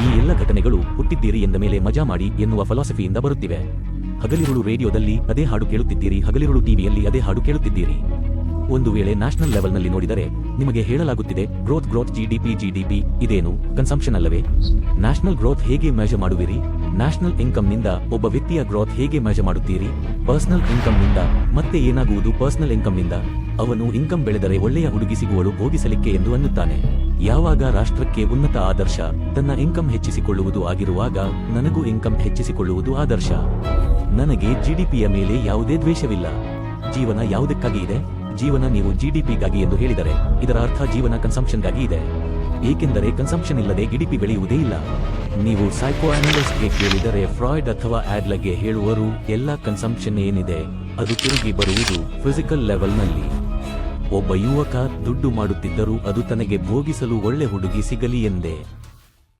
ಈ ಎಲ್ಲ ಘಟನೆಗಳು ಹುಟ್ಟಿದ್ದೀರಿ ಎಂದ ಮೇಲೆ ಮಜಾ ಮಾಡಿ ಎನ್ನುವ ಫಿಲಾಸಫಿಯಿಂದ ಬರುತ್ತಿವೆ. ಹಗಲಿರುಳು ರೇಡಿಯೋದಲ್ಲಿ ಅದೇ ಹಾಡು ಕೇಳುತ್ತಿದ್ದೀರಿ, ಹಗಲಿರುಳು ಟಿವಿಯಲ್ಲಿ ಅದೇ ಹಾಡು ಕೇಳುತ್ತಿದ್ದೀರಿ. ಒಂದು ವೇಳೆ ನ್ಯಾಷನಲ್ ಲೆವೆಲ್ನಲ್ಲಿ ನೋಡಿದರೆ ನಿಮಗೆ ಹೇಳಲಾಗುತ್ತಿದೆ ಗ್ರೋತ್ ಜಿಡಿಪಿ ಇದೇನು ಕನ್ಸಂಪ್ಷನ್ ಅಲ್ಲವೇ? ನ್ಯಾಷನಲ್ ಗ್ರೋತ್ ಹೇಗೆ ಮೆಜರ್ ಮಾಡುವಿರಿ? ನ್ಯಾಷನಲ್ ಇನ್ಕಮ್ ನಿಂದ ಒಬ್ಬ ವ್ಯಕ್ತಿಯ ಗ್ರೋತ್ ಹೇಗೆ ಮೆಜರ್ ಮಾಡುತ್ತೀರಿ? ಪರ್ಸನಲ್ ಇನ್ಕಮ್ ನಿಂದ. ಮತ್ತೆ ಏನಾಗುವುದು ಪರ್ಸನಲ್ ಇನ್ಕಮ್ ನಿಂದ? ಅವನು ಇನ್ಕಮ್ ಬೆಳೆದರೆ ಒಳ್ಳೆಯ ಹುಡುಗಿ ಸಿಗುವಳು ಭೋಗಿಸಲಿಕ್ಕೆ ಎಂದು ಅನ್ನುತ್ತಾನೆ. ಯಾವಾಗ ರಾಷ್ಟ್ರಕ್ಕೆ ಉನ್ನತ ಆದರ್ಶ ತನ್ನ ಇನ್ಕಮ್ ಹೆಚ್ಚಿಸಿಕೊಳ್ಳುವುದು ಆಗಿರುವಾಗ ನನಗೂ ಇನ್ಕಮ್ ಹೆಚ್ಚಿಸಿಕೊಳ್ಳುವುದು ಆದರ್ಶ. ನನಗೆ ಜಿಡಿಪಿಯ ಮೇಲೆ ಯಾವುದೇ ದ್ವೇಷವಿಲ್ಲ. ಜೀವನ ಯಾವುದಕ್ಕಾಗಿ ಇದೆ? ಜೀವನ ನೀವು ಜಿಡಿಪಿಗಾಗಿ ಎಂದು ಹೇಳಿದರೆ ಇದರ ಅರ್ಥ ಜೀವನ ಕನ್ಸಂಪ್ಷನ್ಗಾಗಿ ಇದೆ. ಏಕೆಂದರೆ ಕನ್ಸಂಪ್ಷನ್ ಇಲ್ಲದೆ ಜಿಡಿಪಿ ಬೆಳೆಯುವುದೇ ಇಲ್ಲ. ನೀವು ಸೈಕೋ ಅನಾಲಿಸ್ಟ್ಗೆ ಕೇಳಿದರೆ ಫ್ರಾಯ್ಡ್ ಅಥವಾ ಆಡ್ಲರ್ಗೆ ಹೇಳುವರು ಎಲ್ಲ ಕನ್ಸಂಪ್ಷನ್ ಏನಿದೆ ಅದು ತಿರುಗಿ ಬರುವುದು ಫಿಸಿಕಲ್ ಲೆವೆಲ್ನಲ್ಲಿ. ಒಬ್ಬ ಯುವಕ ದುಡ್ಡು ಮಾಡುತ್ತಿದ್ದರೂ ಅದು ತನಗೆ ಭೋಗಿಸಲು ಒಳ್ಳೆ ಹುಡುಗಿ ಸಿಗಲಿ ಎಂದೇ.